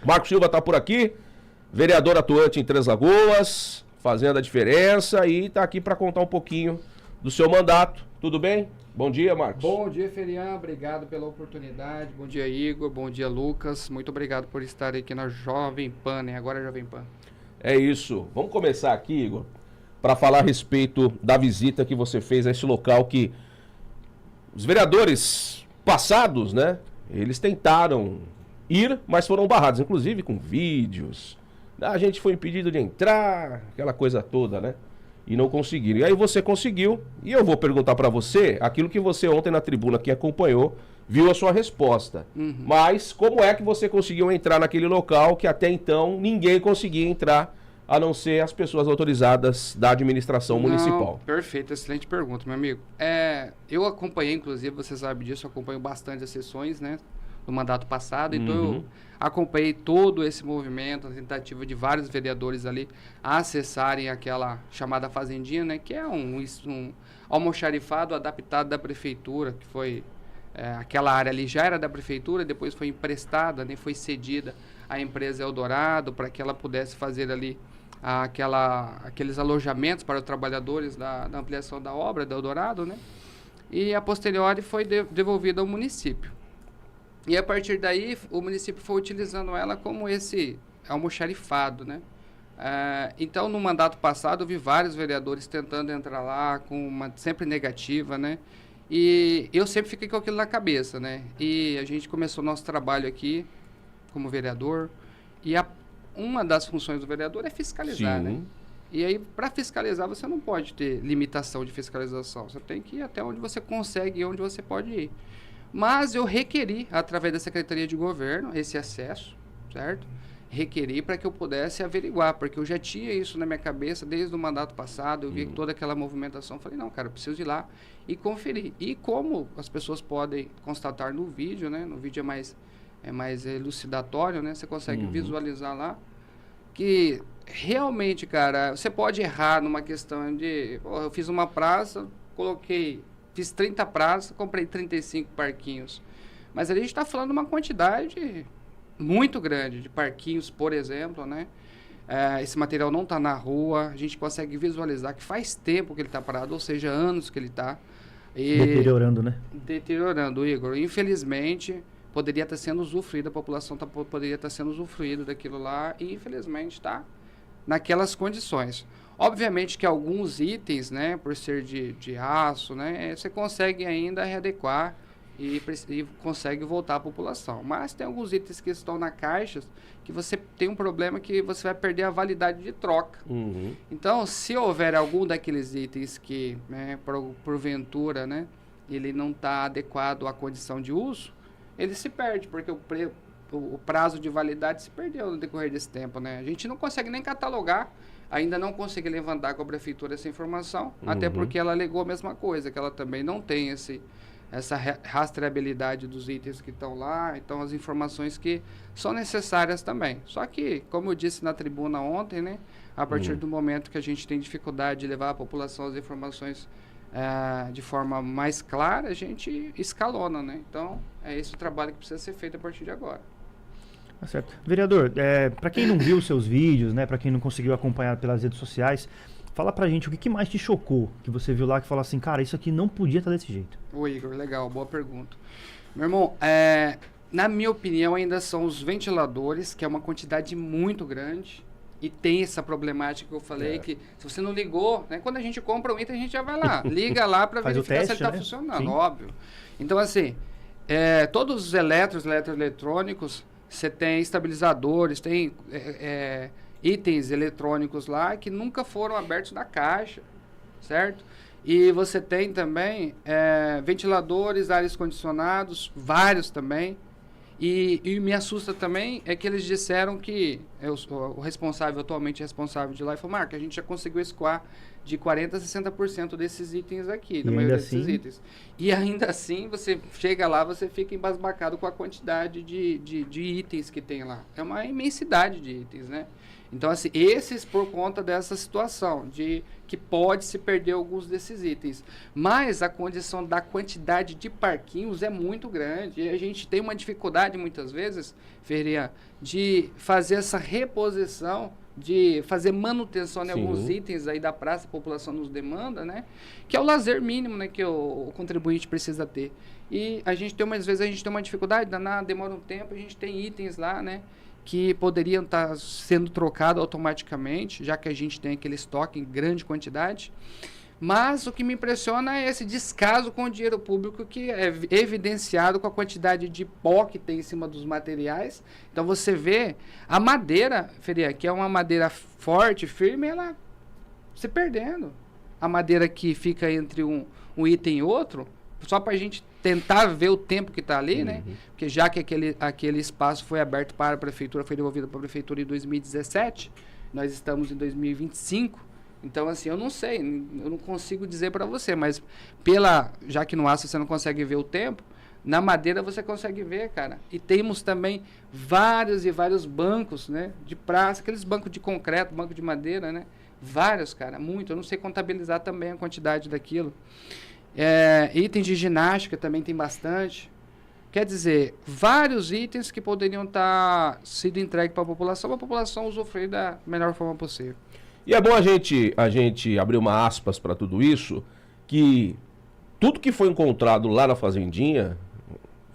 Marco Silva está por aqui, vereador atuante em Três Lagoas, fazendo a diferença e está aqui para contar um pouquinho do seu mandato. Tudo bem? Bom dia, Marcos. Bom dia, Ferian. Obrigado pela oportunidade. Bom dia, Igor. Bom dia, Lucas. Muito obrigado por estar aqui na Jovem Pan, né? Agora é Jovem Pan. É isso. Vamos começar aqui, Igor, para falar a respeito da visita que você fez a esse local que os vereadores passados, né? Eles tentaram ir, mas foram barrados, inclusive com vídeos. A gente foi impedido de entrar, aquela coisa toda, né? E não conseguiram. E aí você conseguiu, e eu vou perguntar para você aquilo que você ontem na tribuna que acompanhou, viu a sua resposta. Mas como é que você conseguiu entrar naquele local que até então ninguém conseguia entrar, a não ser as pessoas autorizadas da administração municipal? Perfeito, excelente pergunta, meu amigo. Eu acompanhei, inclusive, você sabe disso, eu acompanho bastante as sessões, né, do mandato passado, então eu acompanhei todo esse movimento, a tentativa de vários vereadores ali a acessarem aquela chamada fazendinha, né, que é um almoxarifado adaptado da prefeitura, que foi... aquela área ali já era da prefeitura, depois foi emprestada, né, foi cedida à empresa Eldorado para que ela pudesse fazer ali aqueles alojamentos para os trabalhadores da ampliação da obra da Eldorado, né? E a posteriori foi devolvida ao município. E a partir daí o município foi utilizando ela como esse almoxarifado, né? Então no mandato passado eu vi vários vereadores tentando entrar lá com uma sempre negativa, né? E eu sempre fiquei com aquilo na cabeça, né? E a gente começou nosso trabalho aqui como vereador. E uma das funções do vereador é fiscalizar, né? E aí, para fiscalizar, você não pode ter limitação de fiscalização. Você tem que ir até onde você consegue e onde você pode ir. Mas eu requeri, através da Secretaria de Governo, esse acesso, certo? Requeri para que eu pudesse averiguar, porque eu já tinha isso na minha cabeça desde o mandato passado, eu vi toda aquela movimentação, falei, não, cara, eu preciso ir lá e conferir. E como as pessoas podem constatar no vídeo, né? No vídeo é mais elucidatório, né? Você consegue visualizar lá que realmente, cara, você pode errar numa questão de... eu fiz uma praça, fiz 30 praças, comprei 35 parquinhos. Mas ali a gente está falando de uma quantidade muito grande de parquinhos, por exemplo, né? Esse material não está na rua, a gente consegue visualizar que faz tempo que ele está parado, ou seja, anos que ele está. Deteriorando, né? Deteriorando, Igor. Infelizmente, poderia estar sendo usufruído, a população poderia estar sendo usufruída daquilo lá, e infelizmente está naquelas condições. Obviamente que alguns itens, né, por ser de aço, né, você consegue ainda readequar e consegue voltar à população. Mas tem alguns itens que estão na caixa que você tem um problema que você vai perder a validade de troca. Então, se houver algum daqueles itens que, né, porventura, né, ele não está adequado à condição de uso, ele se perde, porque o prazo de validade se perdeu no decorrer desse tempo, né? A gente não consegue nem catalogar, ainda não consegui levantar com a prefeitura essa informação, até porque ela alegou a mesma coisa, que ela também não tem essa rastreabilidade dos itens que estão lá, então as informações que são necessárias também. Só que, como eu disse na tribuna ontem, né, a partir do momento que a gente tem dificuldade de levar à população as informações de forma mais clara, a gente escalona, né? Então, é esse o trabalho que precisa ser feito a partir de agora. Tá certo. Vereador, para quem não viu os seus vídeos, né, para quem não conseguiu acompanhar pelas redes sociais, fala pra gente o que mais te chocou, que você viu lá, que falou assim, cara, isso aqui não podia estar desse jeito. Ô Igor, legal, boa pergunta. Meu irmão, na minha opinião, ainda são os ventiladores, que é uma quantidade muito grande, e tem essa problemática que eu falei, que se você não ligou, né, quando a gente compra um item, a gente já vai lá, liga lá para verificar se ele está funcionando, sim, óbvio. Então, assim, todos os eletrônicos, você tem estabilizadores, tem itens eletrônicos lá que nunca foram abertos da caixa, certo? E você tem também ventiladores, ares condicionados, vários também. E me assusta também é que eles disseram que o responsável, atualmente responsável de lá, falou, Marco, a gente já conseguiu escoar de 40% a 60% desses itens aqui, da E maioria ainda desses assim? itens. E ainda assim, você chega lá, você fica embasbacado com a quantidade de itens que tem lá. É uma imensidade de itens, né? Então, assim, esses por conta dessa situação, de que pode se perder alguns desses itens. Mas a condição da quantidade de parquinhos é muito grande. E a gente tem uma dificuldade, muitas vezes, Ferreira, de fazer essa reposição, de fazer manutenção em alguns itens aí da praça, a população nos demanda, né? Que é o lazer mínimo, né? Que o contribuinte precisa ter. E a gente tem, às vezes, a gente tem uma dificuldade danada, demora um tempo, a gente tem itens lá, né? Que poderiam estar sendo trocados automaticamente, já que a gente tem aquele estoque em grande quantidade. Mas o que me impressiona é esse descaso com o dinheiro público que é evidenciado com a quantidade de pó que tem em cima dos materiais. Então você vê a madeira, Feria, que é uma madeira forte, firme, ela se perdendo. A madeira que fica entre um item e outro, só para a gente tentar ver o tempo que está ali, né? Porque já que aquele espaço foi aberto para a prefeitura, foi devolvido para a prefeitura em 2017, nós estamos em 2025, então assim, eu não sei, eu não consigo dizer para você, mas já que no aço você não consegue ver o tempo, na madeira você consegue ver, cara. E temos também vários e vários bancos, né? De praça, aqueles bancos de concreto, banco de madeira, né? Vários, cara, muito. Eu não sei contabilizar também a quantidade daquilo. Itens de ginástica também tem bastante. Quer dizer, vários itens que poderiam estar sido entregues para a população usufruir da melhor forma possível. E é bom a gente abrir uma aspas para tudo isso, que tudo que foi encontrado lá na Fazendinha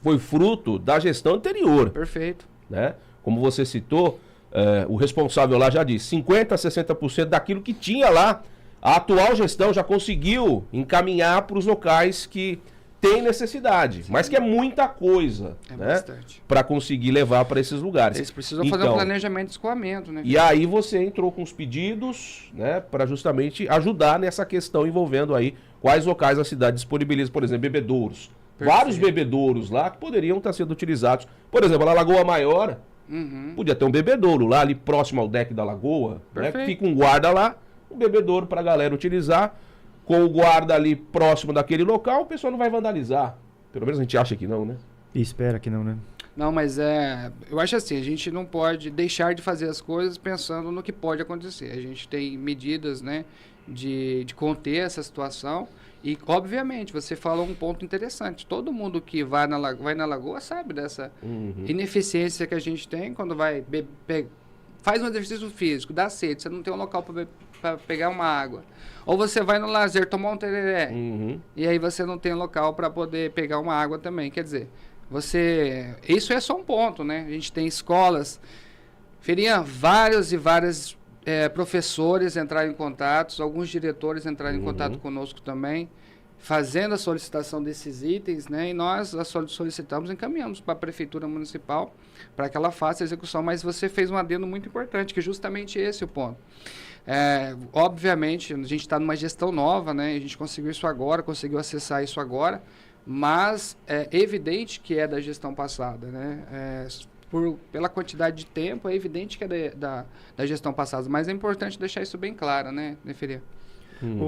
foi fruto da gestão anterior. Perfeito. Né? Como você citou, o responsável lá já disse, 50% a 60% daquilo que tinha lá, a atual gestão já conseguiu encaminhar para os locais que têm necessidade, mas que é muita coisa, né? Para conseguir levar para esses lugares. Eles precisam fazer um planejamento de escoamento, né? E aí você entrou com os pedidos, né, para justamente ajudar nessa questão envolvendo aí quais locais a cidade disponibiliza, por exemplo, bebedouros. Perfeito. Vários bebedouros lá que poderiam estar sendo utilizados. Por exemplo, na Lagoa Maior, podia ter um bebedouro lá ali próximo ao deck da lagoa, né? Fica um guarda lá, um bebedouro para a galera utilizar, com o guarda ali próximo daquele local, o pessoal não vai vandalizar. Pelo menos a gente acha que não, né? E espera que não, né? Não, mas eu acho assim, a gente não pode deixar de fazer as coisas pensando no que pode acontecer. A gente tem medidas, né, de conter essa situação e, obviamente, você falou um ponto interessante. Todo mundo que vai na lagoa sabe dessa ineficiência que a gente tem quando faz um exercício físico, dá sede, você não tem um local para pegar uma água. Ou você vai no lazer tomar um tereré, e aí você não tem local para poder pegar uma água também. Quer dizer, isso é só um ponto, né? A gente tem escolas, vários e vários professores entraram em contato, alguns diretores entraram em contato conosco também, fazendo a solicitação desses itens, né? E nós solicitamos, encaminhamos para a Prefeitura Municipal para que ela faça a execução. Mas você fez um adendo muito importante, que é justamente esse o ponto. Obviamente, a gente está numa gestão nova, né? A gente conseguiu isso agora, conseguiu acessar isso agora, mas é evidente que é da gestão passada, né? Pela quantidade de tempo, é evidente que é da gestão passada, mas é importante deixar isso bem claro, né, Neferia?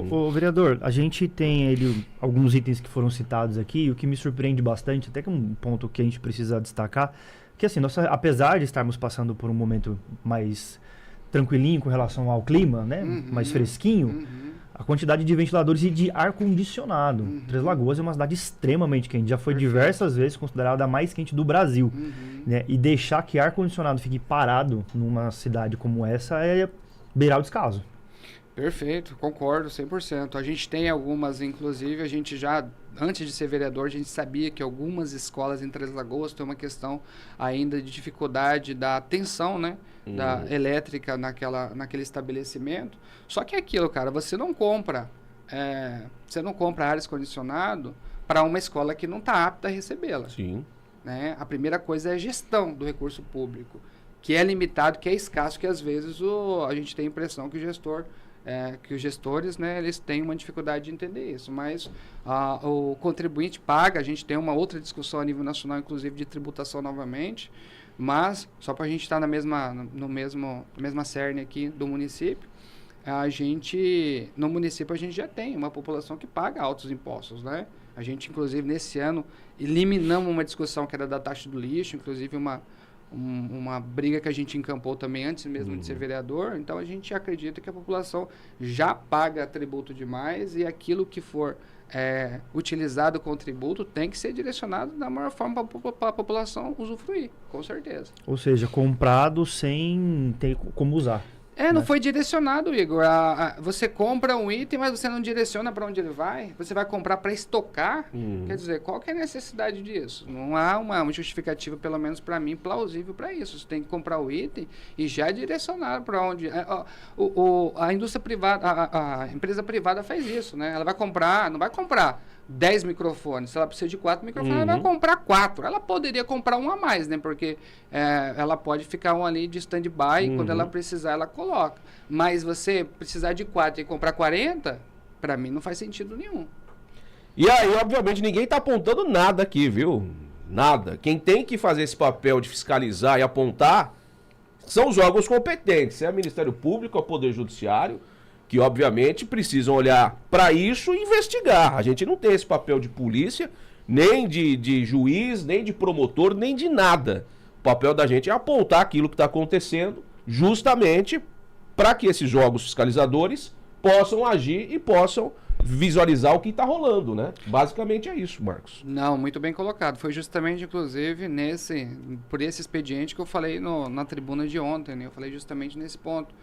O vereador, a gente tem alguns itens que foram citados aqui, e o que me surpreende bastante, até que é um ponto que a gente precisa destacar, que assim, apesar de estarmos passando por um momento mais tranquilinho com relação ao clima, né, mais fresquinho, a quantidade de ventiladores e de ar-condicionado. Três Lagoas é uma cidade extremamente quente, já foi diversas vezes considerada a mais quente do Brasil. Né? E deixar que ar-condicionado fique parado numa cidade como essa é beirar o descaso. Perfeito, concordo 100%. A gente tem algumas, inclusive, a gente já, antes de ser vereador, a gente sabia que algumas escolas em Três Lagoas têm uma questão ainda de dificuldade da tensão, né? Da elétrica naquele estabelecimento. Só que é aquilo, cara, você não compra ares condicionado para uma escola que não está apta a recebê-la. Sim. Né? A primeira coisa é a gestão do recurso público, que é limitado, que é escasso, que às vezes a gente tem a impressão que os gestores, né, eles têm uma dificuldade de entender isso, mas o contribuinte paga. A gente tem uma outra discussão a nível nacional, inclusive de tributação novamente, mas só para a gente estar na mesma cerne aqui do município, no município, a gente já tem uma população que paga altos impostos, né? A gente, inclusive, nesse ano, eliminamos uma discussão que era da taxa do lixo, inclusive uma briga que a gente encampou também antes mesmo de ser vereador. Então, a gente acredita que a população já paga tributo demais e aquilo que for utilizado com tributo tem que ser direcionado da maior forma para a população usufruir, com certeza. Ou seja, comprado sem ter como usar. Não foi direcionado, Igor. Você compra um item, mas você não direciona para onde ele vai. Você vai comprar para estocar. Quer dizer, qual que é a necessidade disso? Não há uma justificativa, pelo menos para mim, plausível para isso. Você tem que comprar o item e já direcionar para onde... A indústria privada, a empresa privada faz isso, né? Ela vai comprar, não vai comprar 10 microfones. Se ela precisa de 4 microfones, ela vai comprar 4. Ela poderia comprar um a mais, né? Porque ela pode ficar um ali de stand-by e quando ela precisar, ela coloca. Mas você precisar de 4 e comprar 40, para mim não faz sentido nenhum. E aí, obviamente, ninguém tá apontando nada aqui, viu? Nada. Quem tem que fazer esse papel de fiscalizar e apontar são os órgãos competentes. É o Ministério Público, é o Poder Judiciário, que obviamente precisam olhar para isso e investigar. A gente não tem esse papel de polícia, nem de juiz, nem de promotor, nem de nada. O papel da gente é apontar aquilo que está acontecendo, justamente para que esses órgãos fiscalizadores possam agir e possam visualizar o que está rolando, né? Basicamente é isso, Marcos. Não, muito bem colocado. Foi justamente, inclusive, por esse expediente que eu falei na tribuna de ontem, né? Eu falei justamente nesse ponto.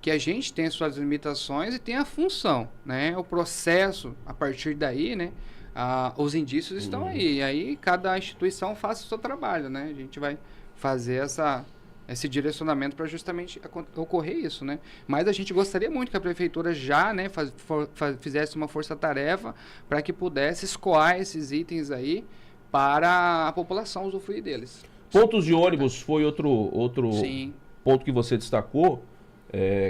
Que a gente tem suas limitações e tem a função, né? O processo, a partir daí, né? Os indícios estão aí. E aí, cada instituição faz o seu trabalho, né? A gente vai fazer esse direcionamento para justamente ocorrer isso, né? Mas a gente gostaria muito que a prefeitura já, né, fizesse uma força-tarefa para que pudesse escoar esses itens aí para a população usufruir deles. Pontos de ônibus foi outro Sim. ponto que você destacou.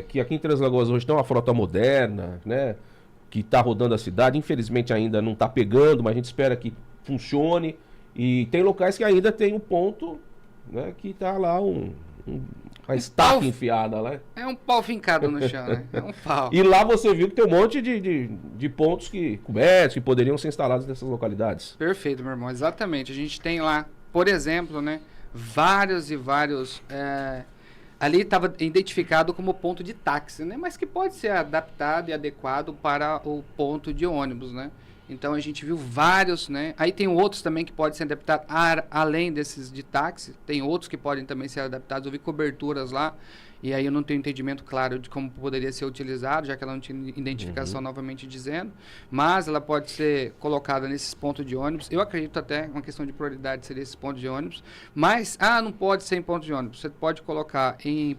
Que aqui em Três Lagoas hoje tem uma frota moderna, né? Que está rodando a cidade. Infelizmente ainda não está pegando, mas a gente espera que funcione. E tem locais que ainda tem um ponto, né? Que está lá uma estaca enfiada lá. É um pau fincado no chão, né? É um pau. E lá você viu que tem um monte de pontos cobertos que poderiam ser instalados nessas localidades. Perfeito, meu irmão. Exatamente. A gente tem lá, por exemplo, né? Vários. Ali estava identificado como ponto de táxi, né? Mas que pode ser adaptado e adequado para o ponto de ônibus, né? Então a gente viu vários, né? Aí tem outros também que podem ser adaptados além desses de táxi. Tem outros que podem também ser adaptados. Eu vi coberturas lá e aí eu não tenho entendimento claro de como poderia ser utilizado, já que ela não tinha identificação novamente dizendo. Mas ela pode ser colocada nesses pontos de ônibus. Eu acredito até uma questão de prioridade seria esses pontos de ônibus. Mas, não pode ser em ponto de ônibus. Você pode colocar em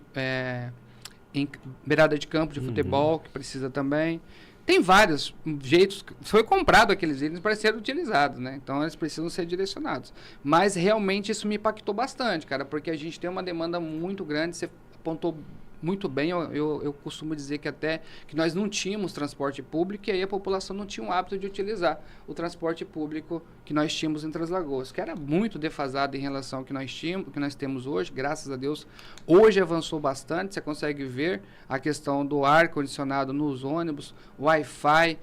beirada de campo de futebol, que precisa também. Tem vários jeitos. Foi comprado aqueles itens para serem utilizados, né? Então, eles precisam ser direcionados. Mas, realmente, isso me impactou bastante, cara, porque a gente tem uma demanda muito grande. Você apontou muito bem. Eu costumo dizer que até que nós não tínhamos transporte público e aí a população não tinha o hábito de utilizar o transporte público que nós tínhamos em Três Lagoas, que era muito defasado em relação ao que nós tínhamos, que nós temos hoje. Graças a Deus, hoje avançou bastante. Você consegue ver a questão do ar-condicionado nos ônibus, Wi-Fi.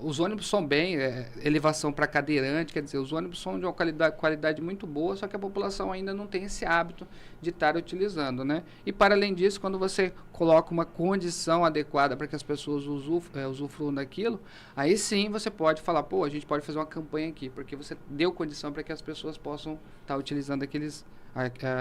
Os ônibus são bem, elevação para cadeirante, quer dizer, os ônibus são de uma qualidade muito boa, só que a população ainda não tem esse hábito de estar utilizando, né? E para além disso, quando você coloca uma condição adequada para que as pessoas usufruam daquilo, aí sim você pode falar, a gente pode fazer uma campanha aqui, porque você deu condição para que as pessoas possam estar utilizando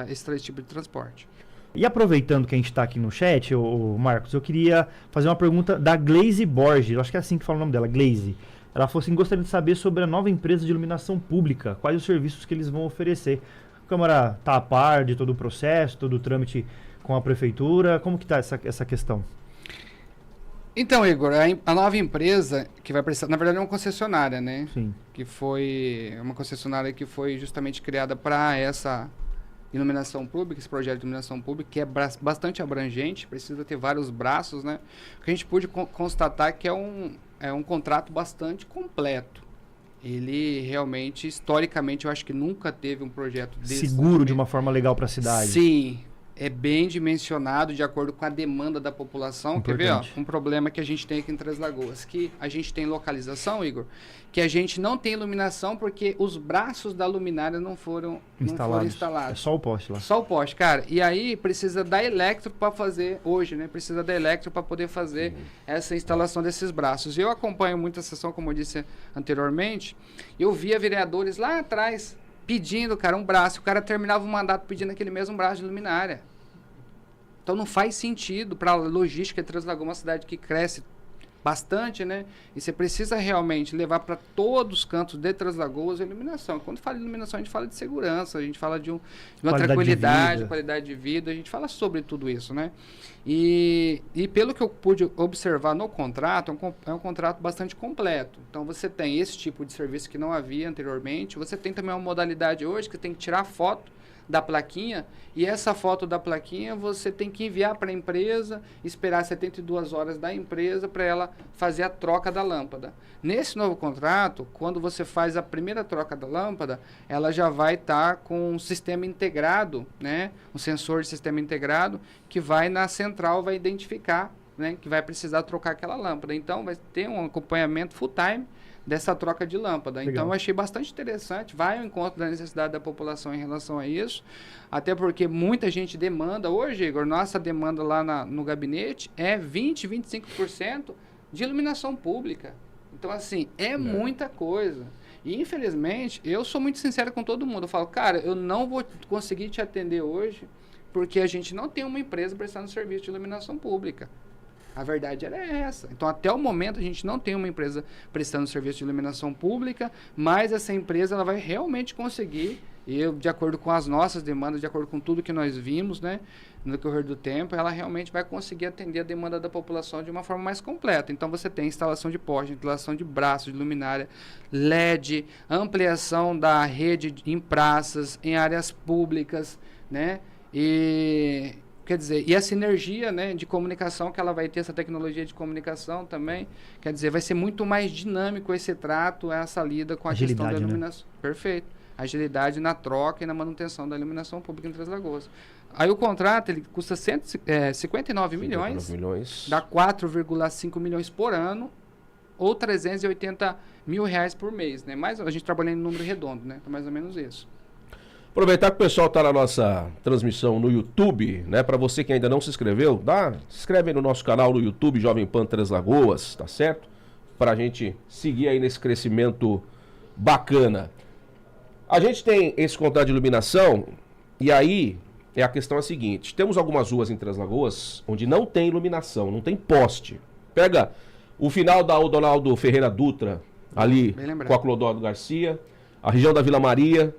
esse tipo de transporte. E aproveitando que a gente está aqui no chat, Marcos, eu queria fazer uma pergunta da Glaze Borges. Eu acho que é assim que fala o nome dela, Glaze. Ela falou assim, gostaria de saber sobre a nova empresa de iluminação pública, quais os serviços que eles vão oferecer. A Câmara está a par de todo o processo, todo o trâmite com a Prefeitura, como que está essa questão? Então, Igor, a nova empresa que vai prestar, na verdade é uma concessionária, né? Sim. Que foi uma concessionária que foi justamente criada para essa iluminação pública, esse projeto de iluminação pública, que é bastante abrangente, precisa ter vários braços, né? O que a gente pôde constatar que é um contrato bastante completo. Ele realmente, historicamente, eu acho que nunca teve um projeto desse. Seguro de uma forma legal para a cidade. Sim. é bem dimensionado de acordo com a demanda da população. Quer ver, ó, um problema que a gente tem aqui em Três Lagoas, que a gente tem localização, Igor, que a gente não tem iluminação porque os braços da luminária não foram instalados. É só o poste lá. Só o poste, cara. E aí precisa da elétrico para fazer, hoje, né? Precisa da elétrico para poder fazer essa instalação desses braços. Eu acompanho muito a sessão, como eu disse anteriormente, eu via vereadores lá atrás pedindo, cara, um braço. O cara terminava o mandato pedindo aquele mesmo braço de luminária. Então não faz sentido para a logística de Três Lagoas, uma cidade que cresce bastante, né? E você precisa realmente levar para todos os cantos de Três Lagoas a iluminação. Quando fala de iluminação, a gente fala de segurança, a gente fala de uma tranquilidade, qualidade de vida, a gente fala sobre tudo isso, né? E pelo que eu pude observar no contrato, é um contrato bastante completo. Então você tem esse tipo de serviço que não havia anteriormente, você tem também uma modalidade hoje que tem que tirar foto da plaquinha, e essa foto da plaquinha você tem que enviar para a empresa, esperar 72 horas da empresa para ela fazer a troca da lâmpada. Nesse novo contrato, quando você faz a primeira troca da lâmpada, ela já vai estar com um sistema integrado, né? Um sensor de sistema integrado que vai na central, vai identificar, né? Que vai precisar trocar aquela lâmpada. Então vai ter um acompanhamento full time dessa troca de lâmpada. Legal. Então eu achei bastante interessante, vai ao encontro da necessidade da população em relação a isso, até porque muita gente demanda, hoje, Igor, nossa demanda lá no gabinete é 20-25% de iluminação pública. Então, assim, é muita coisa. E, infelizmente, eu sou muito sincero com todo mundo, eu falo, cara, eu não vou conseguir te atender hoje, porque a gente não tem uma empresa prestando serviço de iluminação pública. A verdade era essa. Então, até o momento, a gente não tem uma empresa prestando serviço de iluminação pública, mas essa empresa ela vai realmente conseguir, de acordo com as nossas demandas, de acordo com tudo que nós vimos, né, no decorrer do tempo, ela realmente vai conseguir atender a demanda da população de uma forma mais completa. Então, você tem instalação de poste, instalação de braços, de luminária, LED, ampliação da rede em praças, em áreas públicas, né, quer dizer, e a sinergia, né, de comunicação que ela vai ter, essa tecnologia de comunicação também, quer dizer, vai ser muito mais dinâmico esse trato, essa lida com a questão da iluminação. Né? Perfeito. Agilidade na troca e na manutenção da iluminação pública em Três Lagoas. Aí o contrato, ele custa 59 milhões, dá 4,5 milhões por ano, ou 380 mil reais por mês, né? Mas a gente trabalha em número redondo, né? Então, mais ou menos isso. Aproveitar que o pessoal está na nossa transmissão no YouTube, né? Para você que ainda não se inscreveu, se inscreve aí no nosso canal no YouTube, Jovem Pan Três Lagoas, tá certo? Para a gente seguir aí nesse crescimento bacana. A gente tem esse contrato de iluminação, e aí a questão é a seguinte: temos algumas ruas em Três Lagoas onde não tem iluminação, não tem poste. Pega o final da Odonaldo Ferreira Dutra, ali com a Clodoaldo Garcia, a região da Vila Maria.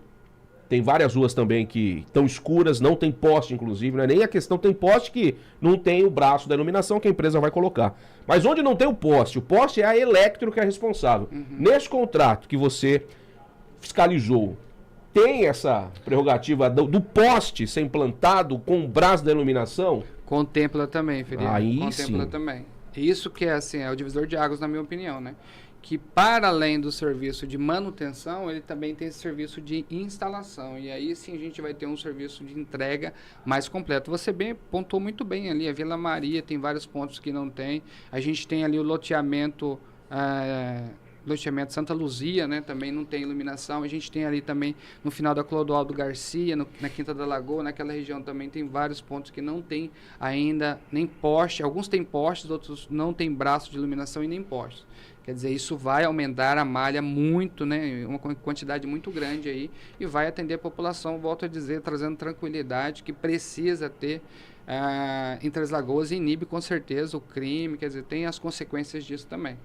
Tem várias ruas também que estão escuras, não tem poste, inclusive, não é nem a questão, tem poste que não tem o braço da iluminação que a empresa vai colocar. Mas onde não tem o poste é a Electro que é responsável. Nesse contrato que você fiscalizou, tem essa prerrogativa do poste ser implantado com o braço da iluminação? Contempla também, Felipe. Aí Contempla sim. também. Isso que é assim, é o divisor de águas, na minha opinião, né? Que para além do serviço de manutenção, ele também tem esse serviço de instalação. E aí sim a gente vai ter um serviço de entrega mais completo. Você pontuou muito bem ali, a Vila Maria tem vários pontos que não tem. A gente tem ali o loteamento Santa Luzia, né? Também não tem iluminação. A gente tem ali também no final da Clodoaldo Garcia, na Quinta da Lagoa, naquela região também tem vários pontos que não tem ainda nem poste. Alguns têm postes, outros não têm braço de iluminação e nem postes. Quer dizer, isso vai aumentar a malha muito, né? Uma quantidade muito grande aí, e vai atender a população, volto a dizer, trazendo tranquilidade que precisa ter em Três Lagoas, e inibe com certeza o crime, quer dizer, tem as consequências disso também.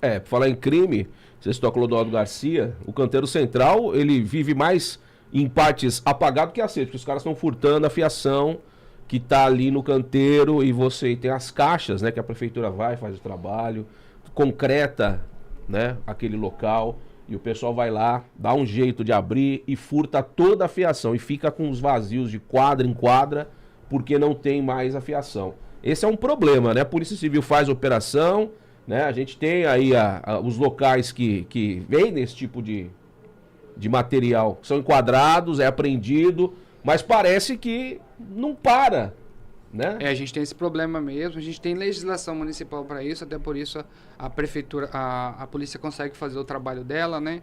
Por falar em crime, você citou a Clodoaldo Garcia, o canteiro central, ele vive mais em partes apagado que aceso, porque os caras estão furtando a fiação que está ali no canteiro, e você tem as caixas, né, que a prefeitura vai, faz o trabalho, concreta, né, aquele local, e o pessoal vai lá, dá um jeito de abrir e furta toda a fiação, e fica com os vazios de quadra em quadra, porque não tem mais a fiação. Esse é um problema, né? A Polícia Civil faz operação, né? A gente tem aí os locais que vendem esse tipo de material, são enquadrados, é apreendido, Mas parece que não para, né? A gente tem esse problema mesmo, a gente tem legislação municipal para isso, até por isso a prefeitura, a polícia consegue fazer o trabalho dela, né?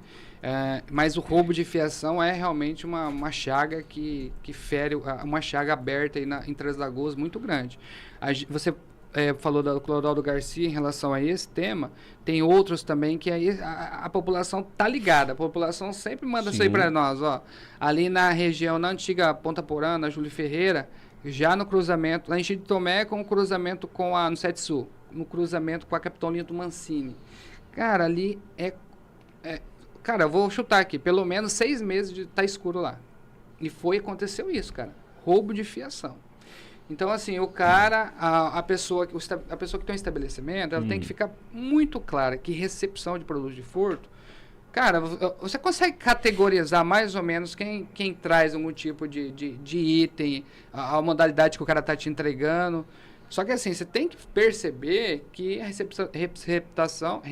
Mas o roubo de fiação é realmente uma chaga que fere, uma chaga aberta aí em Três Lagoas muito grande. Você falou da Clodoaldo Garcia em relação a esse tema, tem outros também que aí a população tá ligada, a população sempre manda isso aí para nós, ó. Ali na região, na antiga Ponta Porã, na Júlio Ferreira, já no cruzamento, na Enchente de Tomé, com o cruzamento no Sete Sul, no cruzamento com a Capitão Linto Mancini. Cara, ali cara, eu vou chutar aqui, pelo menos 6 meses de tá escuro lá. E aconteceu isso, cara. Roubo de fiação. Então, assim, o cara, a pessoa que tem um estabelecimento, ela tem que ficar muito clara que recepção de produtos de furto, cara, você consegue categorizar mais ou menos quem traz algum tipo de item, a modalidade que o cara está te entregando. Só que assim, você tem que perceber que a receptação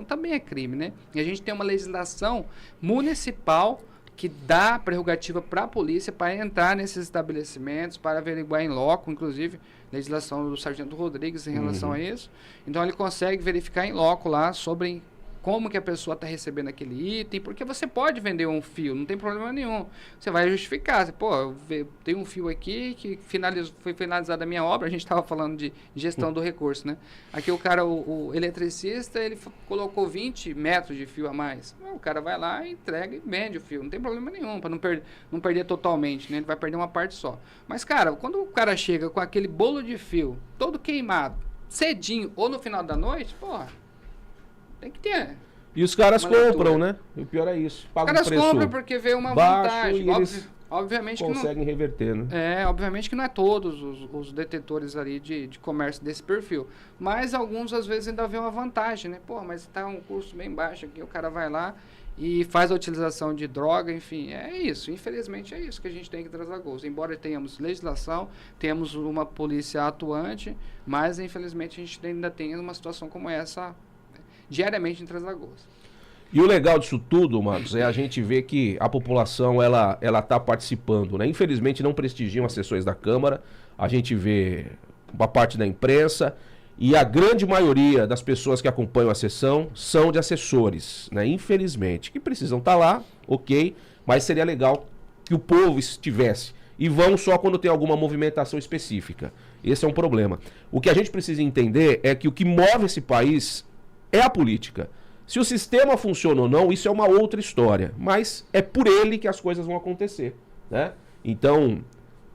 também é crime, né? E a gente tem uma legislação municipal que dá prerrogativa para a polícia para entrar nesses estabelecimentos, para averiguar em loco, inclusive legislação do Sargento Rodrigues em relação a isso. Então ele consegue verificar em loco lá sobre como que a pessoa está recebendo aquele item, porque você pode vender um fio, não tem problema nenhum. Você vai justificar, tem um fio aqui que foi finalizada a minha obra, a gente estava falando de gestão do recurso, né? Aqui o cara, o eletricista, ele colocou 20 metros de fio a mais. O cara vai lá, entrega e vende o fio, não tem problema nenhum, para não perder totalmente, né? Ele vai perder uma parte só. Mas, cara, quando o cara chega com aquele bolo de fio todo queimado, cedinho ou no final da noite, tem que ter. E os caras compram, né? E o pior é isso. Os caras compram porque vê uma vantagem. Obviamente conseguem reverter, né? Obviamente que não é todos os detetores ali de comércio desse perfil. Mas alguns, às vezes, ainda vê uma vantagem, né? Mas tá um custo bem baixo aqui, o cara vai lá e faz a utilização de droga, enfim. É isso. Infelizmente, é isso que a gente tem aqui em Três Lagoas. Embora tenhamos legislação, temos uma polícia atuante, mas, infelizmente, a gente ainda tem uma situação como essa diariamente em Três Lagoas. E o legal disso tudo, Marcos, é a gente ver que a população ela tá participando, né? Infelizmente não prestigiam as sessões da Câmara, a gente vê uma parte da imprensa e a grande maioria das pessoas que acompanham a sessão são de assessores, né? Infelizmente, que precisam estar lá, ok, mas seria legal que o povo estivesse. E vão só quando tem alguma movimentação específica. Esse é um problema. O que a gente precisa entender é que o que move esse país é a política. Se o sistema funciona ou não, isso é uma outra história. Mas é por ele que as coisas vão acontecer, né? Então,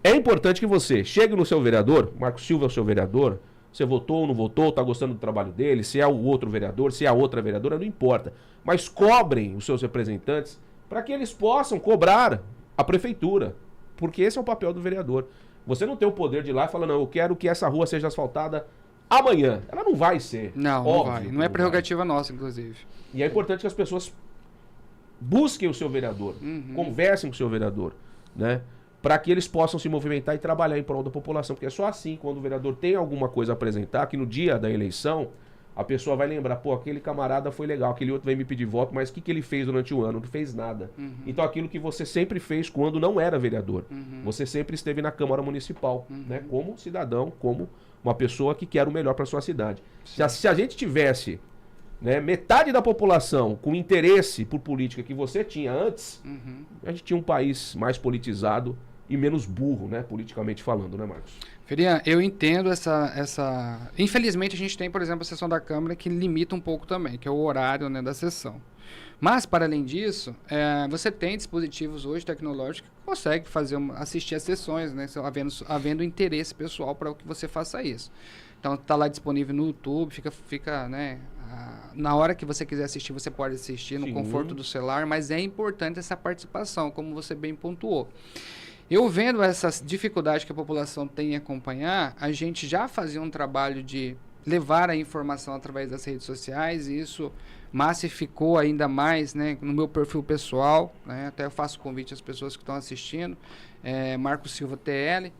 é importante que você chegue no seu vereador, Marcos Silva é o seu vereador, você votou ou não votou, está gostando do trabalho dele, se é o outro vereador, se é a outra vereadora, não importa. Mas cobrem os seus representantes para que eles possam cobrar a prefeitura. Porque esse é o papel do vereador. Você não tem o poder de ir lá e falar, não, eu quero que essa rua seja asfaltada amanhã. Ela não vai ser. Não vai. Não é prerrogativa nossa, inclusive. E é importante que as pessoas busquem o seu vereador, conversem com o seu vereador, né? Para que eles possam se movimentar e trabalhar em prol da população. Porque é só assim, quando o vereador tem alguma coisa a apresentar, que no dia da eleição, a pessoa vai lembrar, aquele camarada foi legal, aquele outro veio me pedir voto, mas o que ele fez durante o ano? Não fez nada. Então aquilo que você sempre fez quando não era vereador. Você sempre esteve na Câmara Municipal, né? Como cidadão, como uma pessoa que quer o melhor para sua cidade. Se a gente tivesse, né, metade da população com interesse por política que você tinha antes, a gente tinha um país mais politizado e menos burro, né, politicamente falando, né, Marcos? Ferian, eu entendo essa... Infelizmente, a gente tem, por exemplo, a sessão da Câmara que limita um pouco também, que é o horário, né, da sessão. Mas, para além disso, você tem dispositivos hoje tecnológicos que conseguem assistir as sessões, né, havendo interesse pessoal para que você faça isso. Então, está lá disponível no YouTube, fica né, na hora que você quiser assistir, você pode assistir no conforto do celular, mas é importante essa participação, como você bem pontuou. Eu vendo essas dificuldades que a população tem em acompanhar, a gente já fazia um trabalho de levar a informação através das redes sociais, e isso massificou ainda mais, né, no meu perfil pessoal, né, até eu faço convite às pessoas que estão assistindo, Marcos Silva TL.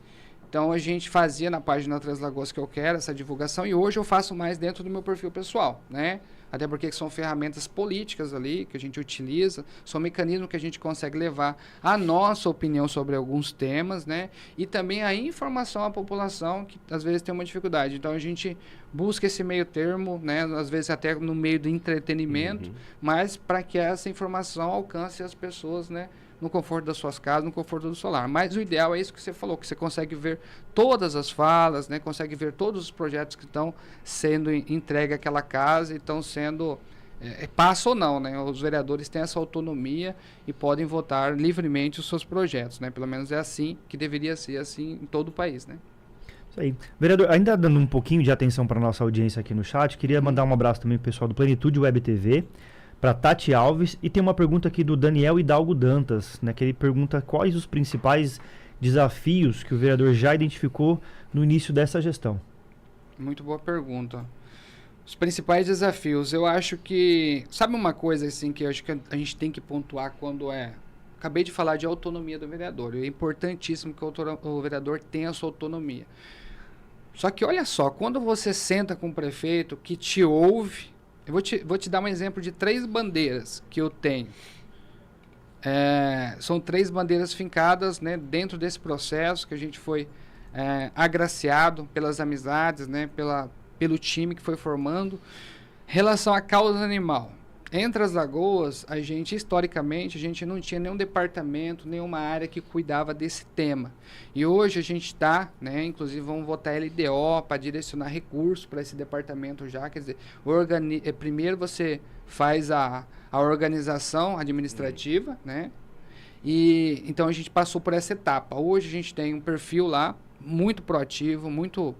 Então a gente fazia na página Três Lagoas que eu quero essa divulgação, e hoje eu faço mais dentro do meu perfil pessoal, né? até porque são ferramentas políticas ali que a gente utiliza, são mecanismos que a gente consegue levar a nossa opinião sobre alguns temas, né? E também a informação à população, que às vezes tem uma dificuldade. Então, a gente busca esse meio termo, né? Às vezes até no meio do entretenimento, mas para que essa informação alcance as pessoas, né? No conforto das suas casas, no conforto do seu lar. Mas o ideal é isso que você falou, que você consegue ver todas as falas, né? Consegue ver todos os projetos que estão sendo entregue àquela casa e estão sendo, passa ou não, né? Os vereadores têm essa autonomia e podem votar livremente os seus projetos, né? Pelo menos é assim que deveria ser assim em todo o país, né? Isso aí. Vereador, ainda dando um pouquinho de atenção para a nossa audiência aqui no chat, queria mandar um abraço também pro pessoal do Plenitude Web TV, para Tati Alves, e tem uma pergunta aqui do Daniel Hidalgo Dantas, né, que ele pergunta quais os principais desafios que o vereador já identificou no início dessa gestão. Muito boa pergunta. Os principais desafios, eu acho que, sabe uma coisa assim que eu acho que a gente tem que pontuar quando acabei de falar de autonomia do vereador, é importantíssimo que o vereador tenha a sua autonomia. Só que olha só, quando você senta com o prefeito que te ouve, eu vou te dar um exemplo de 3 bandeiras que eu tenho. São 3 bandeiras fincadas, né, dentro desse processo que a gente foi agraciado pelas amizades, né, pelo time que foi formando. Relação à causa animal. Em Três Lagoas, historicamente, a gente não tinha nenhum departamento, nenhuma área que cuidava desse tema. E hoje a gente está, né, inclusive vamos votar LDO para direcionar recursos para esse departamento já, quer dizer, primeiro você faz a organização administrativa, né, e então a gente passou por essa etapa. Hoje a gente tem um perfil lá muito proativo, muito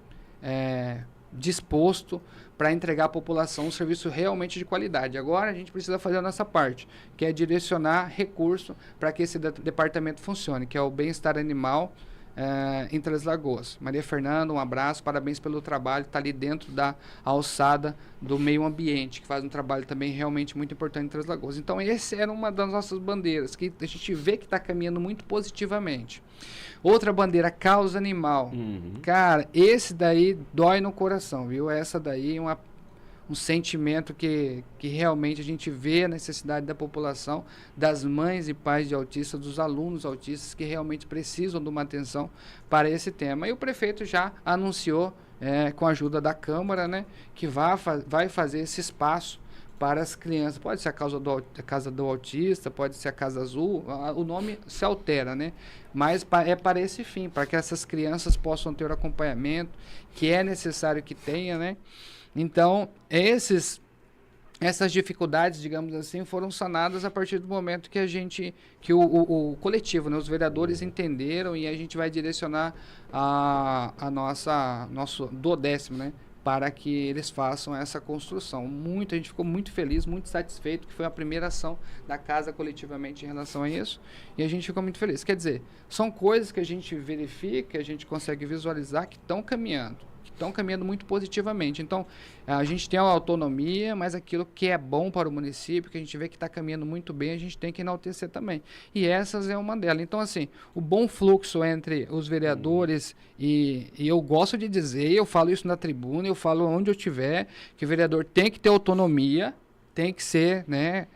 disposto para entregar à população um serviço realmente de qualidade. Agora a gente precisa fazer a nossa parte, que é direcionar recurso para que esse departamento funcione, que é o bem-estar animal em Três Lagoas. Maria Fernanda, um abraço, parabéns pelo trabalho, está ali dentro da alçada do meio ambiente, que faz um trabalho também realmente muito importante em Três Lagoas. Então, essa era uma das nossas bandeiras, que a gente vê que está caminhando muito positivamente. Outra bandeira, causa animal. Cara, esse daí dói no coração, viu? Essa daí é um sentimento que realmente a gente vê a necessidade da população, das mães e pais de autistas, dos alunos autistas que realmente precisam de uma atenção para esse tema. E o prefeito já anunciou, com a ajuda da Câmara, né, que vai fazer esse espaço para as crianças. Pode ser a Casa do Autista, pode ser a Casa Azul, o nome se altera, né? Mas é para esse fim, para que essas crianças possam ter o acompanhamento que é necessário que tenha, né? Então, essas dificuldades, digamos assim, foram sanadas a partir do momento que o coletivo, né, os vereadores entenderam, e a gente vai direcionar nosso 10º, né, para que eles façam essa construção. A gente ficou muito feliz, muito satisfeito, que foi a primeira ação da casa coletivamente em relação a isso, e a gente ficou muito feliz. Quer dizer, são coisas que a gente verifica, que a gente consegue visualizar que estão caminhando muito positivamente. Então, a gente tem a autonomia, mas aquilo que é bom para o município, que a gente vê que está caminhando muito bem, a gente tem que enaltecer também. E essas é uma delas. Então, assim, o bom fluxo entre os vereadores e eu gosto de dizer, eu falo isso na tribuna, eu falo onde eu estiver, que o vereador tem que ter autonomia, tem que ser, né,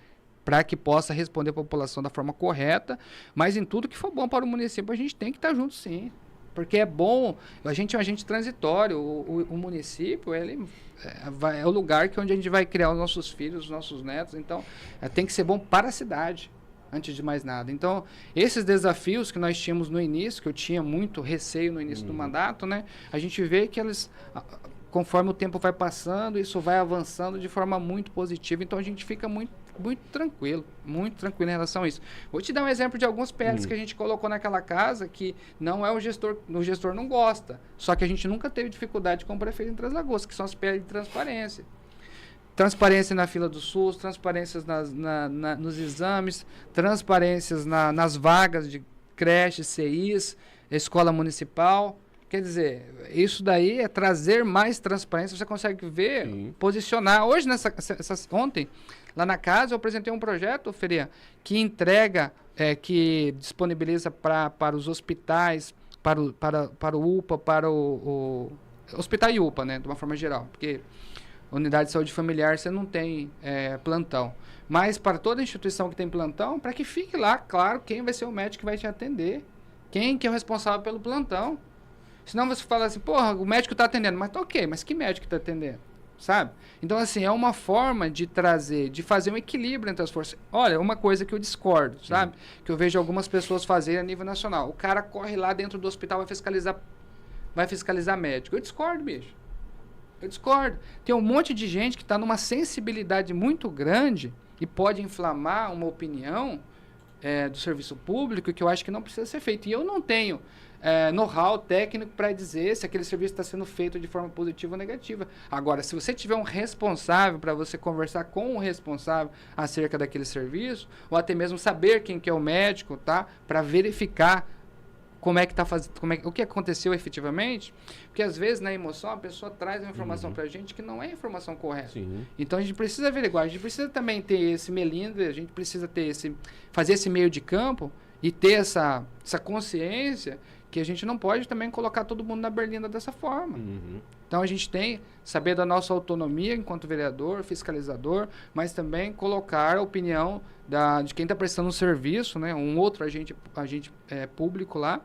para que possa responder a população da forma correta, mas em tudo que for bom para o município, a gente tem que estar junto, sim. Porque é bom, a gente é um agente transitório, o município ele é o lugar onde a gente vai criar os nossos filhos, os nossos netos, então tem que ser bom para a cidade, antes de mais nada. Então, esses desafios que nós tínhamos no início, que eu tinha muito receio no início do mandato, né, a gente vê que eles, conforme o tempo vai passando, isso vai avançando de forma muito positiva, então a gente fica muito tranquilo em relação a isso. Vou te dar um exemplo de alguns PLs que a gente colocou naquela casa que não é o gestor não gosta, só que a gente nunca teve dificuldade com o prefeito em Três Lagoas, que são as PLs de transparência. Transparência na fila do SUS, transparências nos exames, transparências nas vagas de creches, CIs, escola municipal. Quer dizer, isso daí é trazer mais transparência, você consegue ver, posicionar. Hoje, ontem, lá na casa, eu apresentei um projeto, Feria, que entrega, que disponibiliza para os hospitais, para o UPA, para o hospital e UPA, né, de uma forma geral, porque unidade de saúde familiar, você não tem plantão. Mas para toda instituição que tem plantão, para que fique lá, claro, quem vai ser o médico que vai te atender. Quem que é o responsável pelo plantão. Senão você fala assim, porra, o médico está atendendo. Mas tá ok, mas que médico está atendendo? Sabe? Então, assim, é uma forma de trazer, de fazer um equilíbrio entre as forças. Olha, uma coisa que eu discordo, sabe? Que eu vejo algumas pessoas fazerem a nível nacional. O cara corre lá dentro do hospital, vai fiscalizar médico. Eu discordo, bicho. Eu discordo. Tem um monte de gente que está numa sensibilidade muito grande e pode inflamar uma opinião do serviço público que eu acho que não precisa ser feito. E eu não tenho know-how técnico para dizer se aquele serviço está sendo feito de forma positiva ou negativa. Agora, se você tiver um responsável para você conversar com o responsável acerca daquele serviço, ou até mesmo saber quem que é o médico, tá? Para verificar como é que está fazendo, o que aconteceu efetivamente, porque às vezes na emoção a pessoa traz uma informação para a gente que não é a informação correta. Sim. Então a gente precisa averiguar, a gente precisa também ter esse melindre, a gente precisa ter fazer esse meio de campo e ter essa consciência que a gente não pode também colocar todo mundo na berlinda dessa forma. Então a gente tem saber da nossa autonomia enquanto vereador, fiscalizador, mas também colocar a opinião de quem está prestando um serviço, né, um outro agente público lá,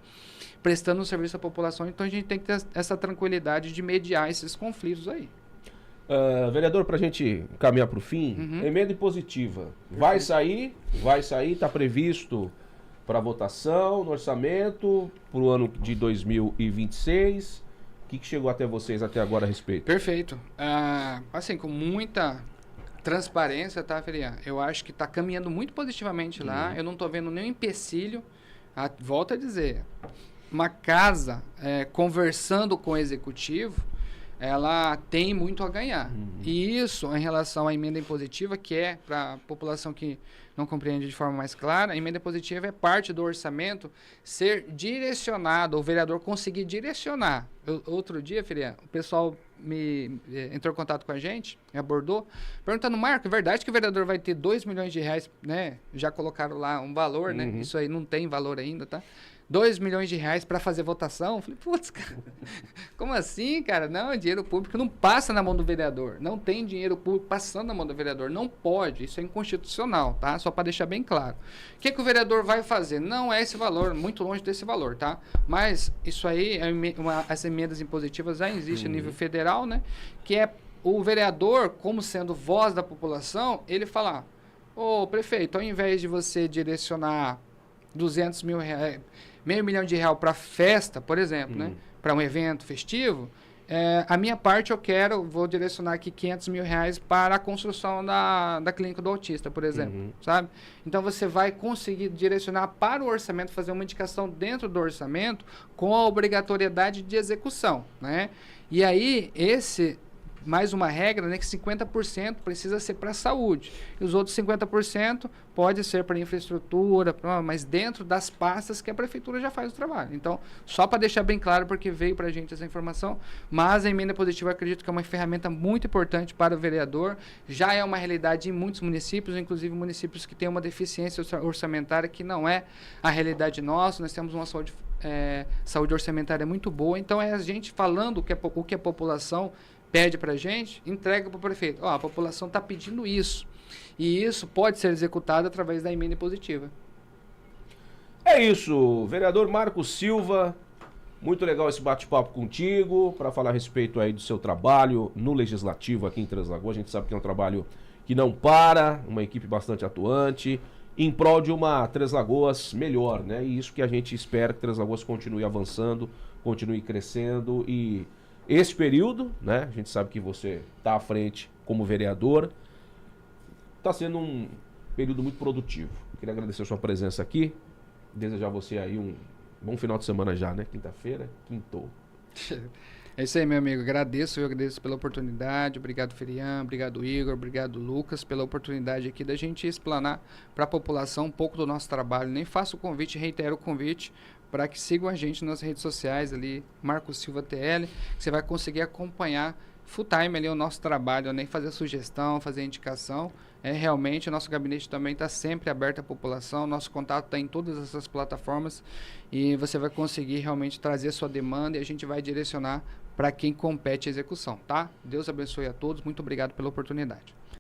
prestando um serviço à população. Então a gente tem que ter essa tranquilidade de mediar esses conflitos aí. Vereador, para a gente caminhar para o fim, emenda impositiva. Vai sair, está previsto para votação no orçamento para o ano de 2026. O que chegou até vocês até agora a respeito? Perfeito. Assim, com muita transparência, tá, Ferian? Eu acho que está caminhando muito positivamente lá. Eu não estou vendo nenhum empecilho. Volto a dizer, uma casa conversando com o executivo, ela tem muito a ganhar. E isso, em relação à emenda impositiva, que é para a população que não compreende de forma mais clara, a emenda impositiva é parte do orçamento ser direcionado, o vereador conseguir direcionar. Outro dia, Ferian, o pessoal entrou em contato com a gente, me abordou, perguntando, Marco, é verdade que o vereador vai ter 2 milhões de reais, né? Já colocaram lá um valor, né? Isso aí não tem valor ainda, tá? 2 milhões de reais para fazer votação. Falei, putz, cara, como assim, cara? Não, dinheiro público não passa na mão do vereador. Não tem dinheiro público passando na mão do vereador. Não pode. Isso é inconstitucional, tá? Só para deixar bem claro. O que o vereador vai fazer? Não é esse valor, muito longe desse valor, tá? Mas isso aí, as emendas impositivas já existem a nível federal, né? Que é o vereador, como sendo voz da população, ele falar, ô prefeito, ao invés de você direcionar 200 mil reais, R$500 mil para festa, por exemplo, né? Para um evento festivo, a minha parte vou direcionar aqui R$500 mil para a construção da clínica do autista, por exemplo, sabe? Então você vai conseguir direcionar para o orçamento, fazer uma indicação dentro do orçamento com a obrigatoriedade de execução, né? E aí, mais uma regra, né, que 50% precisa ser para a saúde. E os outros 50% pode ser para infraestrutura, mas dentro das pastas que a prefeitura já faz o trabalho. Então, só para deixar bem claro, porque veio para a gente essa informação, mas a emenda positiva eu acredito que é uma ferramenta muito importante para o vereador. Já é uma realidade em muitos municípios, inclusive municípios que têm uma deficiência orçamentária que não é a realidade nossa. Nós temos uma saúde orçamentária muito boa. Então, é a gente falando o que a população pede para a gente, entrega para o prefeito. A população está pedindo isso. E isso pode ser executado através da emenda impositiva. É isso, vereador Marcos Silva. Muito legal esse bate-papo contigo, para falar a respeito aí do seu trabalho no Legislativo aqui em Três Lagoas. A gente sabe que é um trabalho que não para, uma equipe bastante atuante, em prol de uma Três Lagoas melhor, né? E isso que a gente espera, que Três Lagoas continue avançando, continue crescendo. E esse período, né, a gente sabe que você está à frente como vereador, está sendo um período muito produtivo. Queria agradecer a sua presença aqui, desejar a você aí um bom final de semana já, né? Quinta-feira, quintou. É isso aí, meu amigo. Eu agradeço pela oportunidade. Obrigado, Ferian. Obrigado, Igor. Obrigado, Lucas, pela oportunidade aqui da gente explanar para a população um pouco do nosso trabalho. Nem faço o convite, reitero o convite para que sigam a gente nas redes sociais ali, Marcos Silva TL, que você vai conseguir acompanhar full time ali o nosso trabalho, nem fazer sugestão, fazer indicação. Realmente o nosso gabinete também está sempre aberto à população, nosso contato está em todas essas plataformas e você vai conseguir realmente trazer a sua demanda e a gente vai direcionar para quem compete a execução, tá? Deus abençoe a todos, muito obrigado pela oportunidade.